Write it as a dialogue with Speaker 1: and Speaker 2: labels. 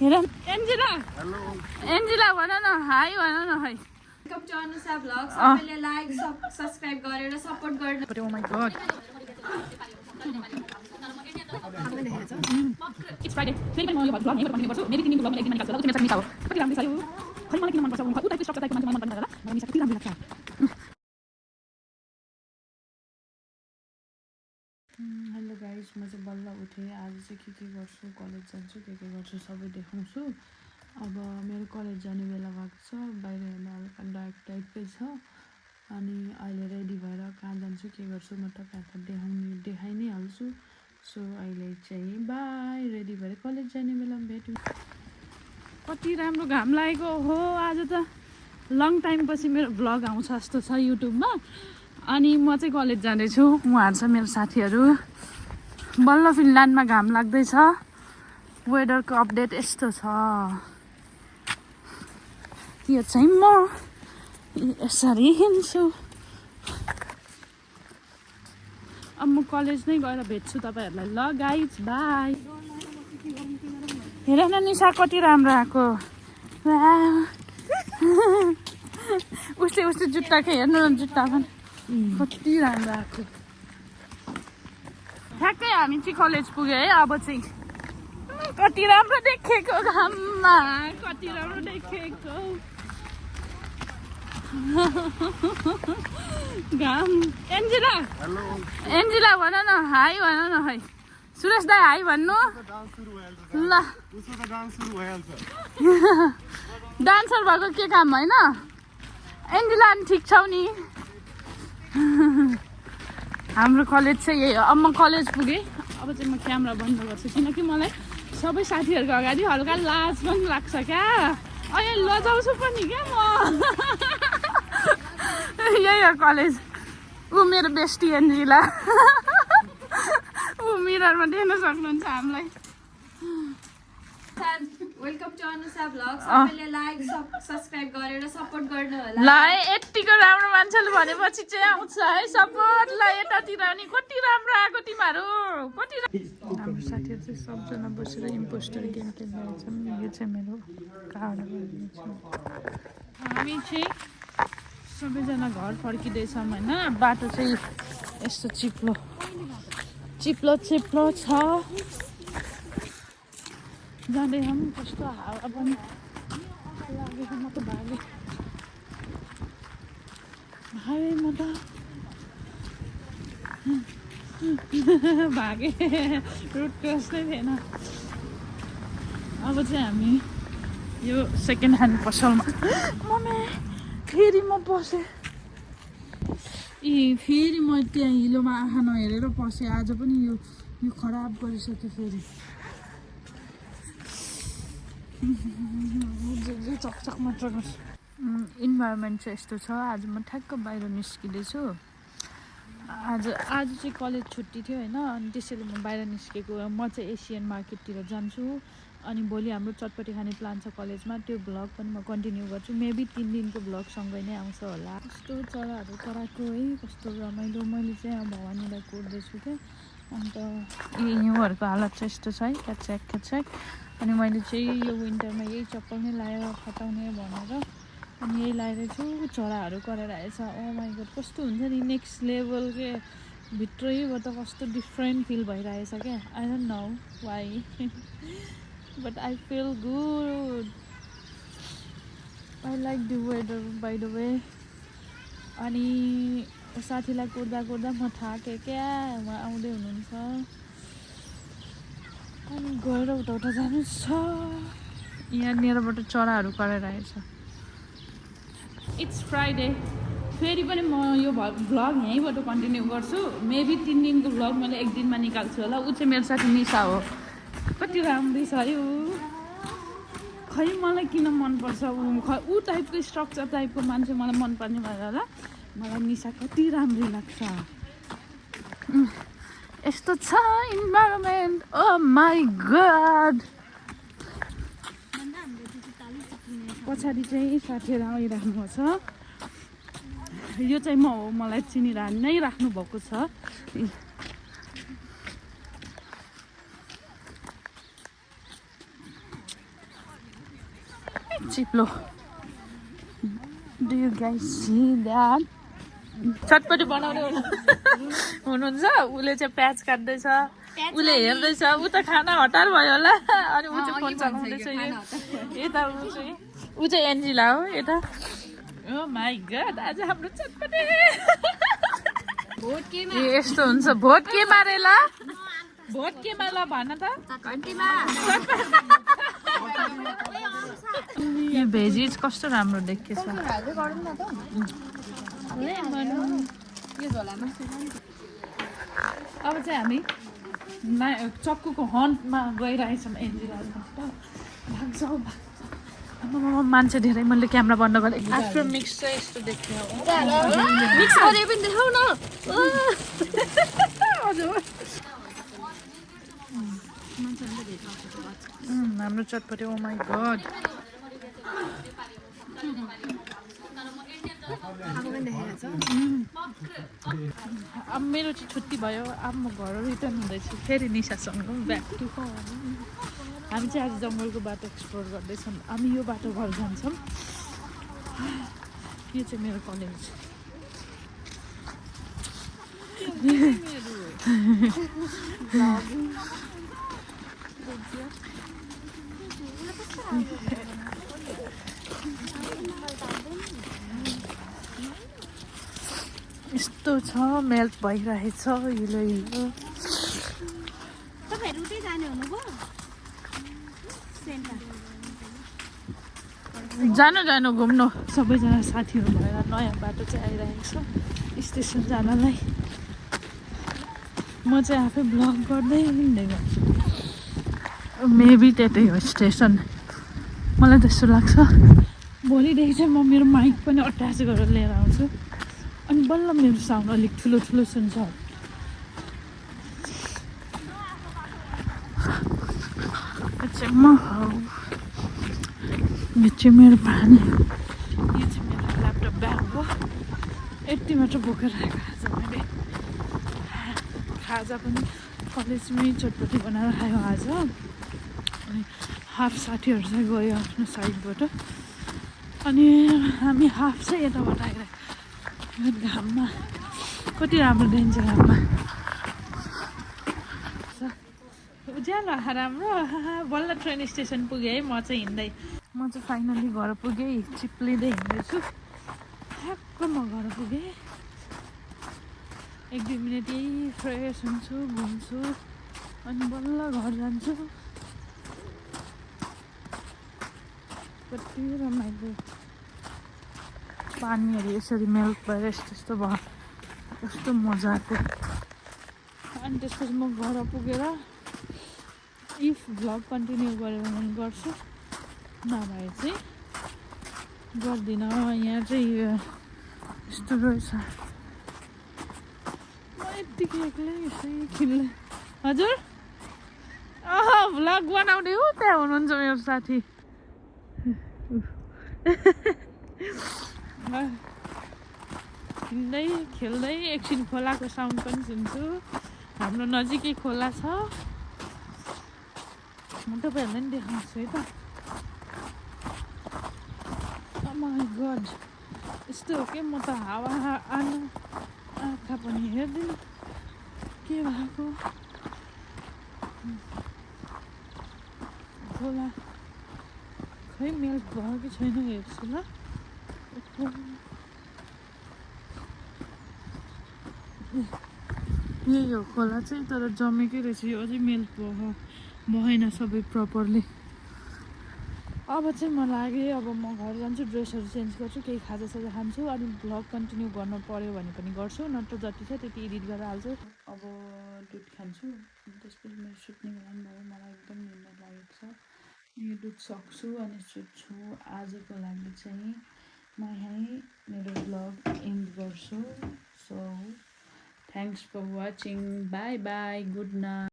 Speaker 1: हेर Angela Angela भन न हाई भन न है
Speaker 2: वेलकम टु अनुसा भ्लग सबैले लाइक सब्स्क्राइब गरेर सपोर्ट गर्नु
Speaker 1: oh my god it's Friday फेरि पनि म यो भ्लग यहीँबाट कन्टिन्यू गर्छु मेबी 3 दिनको भ्लग मलाई एक दिन निकाल्छु होला उ चाहिँ मेरो साथी निसा हो कति राम्रो छ यो खै मलाई किन मन पर्छ उ टाइपको स्ट्रक्चर टाइपको मान्छे मलाई मन पर्दैन होला मलाई निसा कति राम्रो लाग्छ हेलो गाइज म चाहिँ बल्ल उठेँ आज चाहिँ के गर्छु कलेज जान्छु के गर्छु सबै देखाउँछु अब मेरो कलेज जाने बेला भएको छ बाहिर हेर्न हल्का डार्क टाइपकै छ अनि अहिले रेडी भएर कहाँ जान्छु के गर्छु म तपाईँहरूलाई देखाइ नै हाल्छु सो अहिले चाहिँ बाई रेडी भएर कलेज जाने बेलामा भेटौँ कति राम्रो घाम लागेको हो आज त लङ टाइम पछि मेरो भ्लग आउँछ जस्तो छ युट्युबमा अनि म चाहिँ कलेज जाँदैछु उहाँहरू छ मेरो साथीहरू बल्ल फिनल्यान्डमा घाम लाग्दैछ वेदरको अपडेट यस्तो छ यो चाहिँ म यसरी हिँड्छु अब म कलेज नै गएर भेट्छु तपाईँहरूलाई ल गाइज बाई हेर न निसा कति राम्रो आएको उसले जुत्ताकै हेर्नु न जुत्ता पनि कति राम्रो आएको ठ्याक्कै हामी चाहिँ कलेज पुग्यो है अब चाहिँ कति राम्रो देखेको घाममा कति राम्रो देखेको घाम एन्जिला एन्जिला भन न हाई भन न है सुरेश दाई हाई भन्नु ल डान्सर भएको के काम होइन एन्जिला नि ठिक छौ नि हाम्रो कलेज चाहिँ यही हो अब म कलेज पुगेँ अब चाहिँ म क्यामेरा बन्द गर्छु किनकि मलाई सबै साथीहरूको अगाडि हल्का लाज पनि लाग्छ क्या अहिले लजाउँछु पनि क्या म यही हो कलेज ऊ मेरो बेस्टी एन्जिला ऊ मिररमा देख्न सक्नुहुन्छ हामीलाई
Speaker 2: वेलकम टु अनुसा भ्लग सबैले लाइक सब्स्क्राइब गरेर सपोर्ट गर्नु होला
Speaker 1: ल यतिको राम्रो मान्छेले भनेपछि चाहिँ आउँछ है सपोर्टलाई यतातिर नि कति राम्रो आएको तिमीहरू कति हाम्रो साथीहरू चाहिँ सबजना बसेर इम्पोस्टर गेम खेलिरहेछन् यो चाहिँ मेरो कार्ड हामी चाहिँ सबैजना घर फर्किँदैछौँ होइन बाटो चाहिँ यस्तो चिप्लो छ जाँदै हम कस्तो हावा पनि लागेको म त भागेँ म त भागेँ रुट क्रस नै थिएन अब चाहिँ हामी यो सेकेन्ड ह्यान्ड पसलमा मम्मी फेरि म पसेँ फेरि म त्यहाँ हिलोमा आँखा नहेरेर पसेँ आज पनि यो खराब गरिसक्यो फेरि चकचक मात्र गर्छ इन्भाइरोमेन्ट चाहिँ यस्तो छ आज म ठ्याक्क बाहिर निस्किँदैछु आज चाहिँ कलेज छुट्टी थियो होइन अनि त्यसैले म बाहिर निस्केको म चाहिँ एसियन मार्केटतिर जान्छु अनि भोलि हाम्रो चटपटी खाने प्लान छ कलेजमा त्यो भ्लग पनि म कन्टिन्यू गर्छु मेबी 3 दिनको भ्लगसँगै नै आउँछ होला कस्तो चराहरू कराएको है कस्तो रमाइलो मैले चाहिँ अब भवानीलाई कोर्दैछु क्या अन्त हिउँहरूको हालत चाहिँ यस्तो छ है ख्याचेक अनि मैले चाहिँ यो विन्टरमा यही चप्पल नै लाएर खटाउने भनेर अनि यही लाएर छु चराहरू कराएर आएछ ओ माई गड कस्तो हुन्छ नि नेक्स्ट लेभल के भित्रैबाट कस्तो डिफ्रेन्ट फिल भइरहेछ क्या I don't know why but I feel good I like the weather by the way अनि साथीलाई कुर्दा म थाकेँ क्या उहाँ आउँदै हुनुहुन्छ अनि गएर उता जानु छ यहाँनिरबाट चराहरू कराइरहेछ इट्स फ्राइडे फेरि पनि म यो भ्लग यहीँबाट कन्टिन्यू गर्छु मेबी 3 दिनको भ्लग मैले एक दिनमा निकाल्छु होला ऊ चाहिँ मेरो साथी निसा हो कति राम्रै छ है ऊ खै मलाई किन मनपर्छ ऊ टाइपको स्ट्रक्चर टाइपको मान्छे मलाई मनपर्ने भएर होला मलाई निसा कति राम्रै लाग्छ यस्तो छ इन्भाइरोमेन्ट ओ माई गड पछाडि चाहिँ साथीहरू आइराख्नु छ यो चाहिँ म हो मलाई चिनिरहनु नै राख्नु भएको छ चिप्लो do you guys see that चटपटी बनाउने हुनुहुन्छ उसले चाहिँ प्याज काट्दैछ उसले हेर्दैछ ऊ त खाना हतार भयो होला अनि ऊ चाहिँ फोन चलाउँदैछ यता ऊ चाहिँ एन्जिला हो यता ओ माई गड आज हाम्रो चटपटी यस्तो हुन्छ भोट के मारेला भोट के माला भन त यो भेजिज कस्तो राम्रो देखेछ अब चाहिँ हामी चक्कुको हन्टमा गइरहेछौँ एन्जिलाबाट भाग्छौँ मान्छे धेरै मैले क्यामेरा बन्द गरेँ आफ्टर मिक्स चाहिँ यस्तो देख्यो
Speaker 2: मिक्स गरे पनि देखाउ न
Speaker 1: हाम्रो चटपटी ओ माई गड अब मेरो चाहिँ छुट्टी भयो अब म घर रिटर्न हुँदैछु फेरि निशासँग ब्याक टु हामी चाहिँ आज जङ्गलको बाटो एक्सप्लोर गर्दैछौँ हामी यो बाटो घर जान्छौँ यो चाहिँ मेरो कलेज यस्तो छ मेल्ट भइरहेछ हिलो हिलो जानु जानु घुम्नु सबैजना साथीहरू भएर नयाँ बाटो चाहिँ आइरहेको छ स्टेसन जानलाई म चाहिँ आफै ब्लग गर्दै हिँडेको मेबी त्यतै हो स्टेसन मलाई त्यस्तो लाग्छ भोलिदेखि चाहिँ म मेरो माइक पनि अट्याच गरेर लिएर आउँछु अनि बल्ल मेरो साउन्ड अलिक ठुलो ठुलो सुन्छ यो चाहिँ मेरो पानी यो चाहिँ मेरो ल्यापटप ब्याग हो यति मात्र बोकेर आएको आज मैले खाजा पनि कलेजमै चटपटी बनाएर खायो आज अनि हाफ साथीहरू चाहिँ गयो आफ्नो साइडबाट अनि हामी हाफ चाहिँ यताबाट आइरहेको घाममा कति राम्रो देखिन्छ घाममा उज्यालो राम्रो बल्ल ट्रेन स्टेसन पुगेँ है म चाहिँ हिँड्दै म चाहिँ फाइनली घर पुगेँ चिप्लिँदै हिँड्दैछु ठ्याक्क म घर पुगेँ 1-2 मिनट यही फ्रेस हुन्छु घुम्छु अनि बल्ल घर जान्छु कति रमाइलो पानीहरू यसरी मेल्ट भएर यस्तो भयो कस्तो मजाको अनि त्यसपछि म घर पुगेर इफ भ्लग कन्टिन्यू गरेर म गर्छु नभए चाहिँ गर्दिनँ यहाँ चाहिँ यस्तो रहेछ म यत्तिकै एक्लै यसै खिल्दै हजुर भ्लग बनाउने हो त्यहाँ हुनुहुन्छ मेरो साथी हिँड्दै खेल्दै एकछिन खोलाको साउन्ड पनि सुन्छु हाम्रो नजिकै खोला छ म तपाईँहरूलाई पनि देखाउँछु है त माई गड यस्तो हो कि म त हावा आँखा पनि हेर्दिनँ के भएको खोला खै मेल्ट भयो कि छैन हेर्छु ल यही हो खोला चाहिँ तर जमेकै रहेछ यो अझै मेल्ट भएन सबै प्रपरली अब चाहिँ म लागेँ अब म घर जान्छु ड्रेसहरू चेन्ज गर्छु केही खाजासाजा खान्छु अनि भ्लग कन्टिन्यू गर्नु पऱ्यो भने पनि गर्छु नत्र जति छ त्यति एडिट गरेर हाल्छु अब दुध खान्छु त्यसपछि मेरो सुत्ने बेला पनि भयो मलाई एकदम निन्द लागेको छ यो दुध सक्छु अनि सुत्छु आजको लागि चाहिँ म यहीँ मेरो भ्लग एन्ड गर्छु so thanks for watching bye bye good night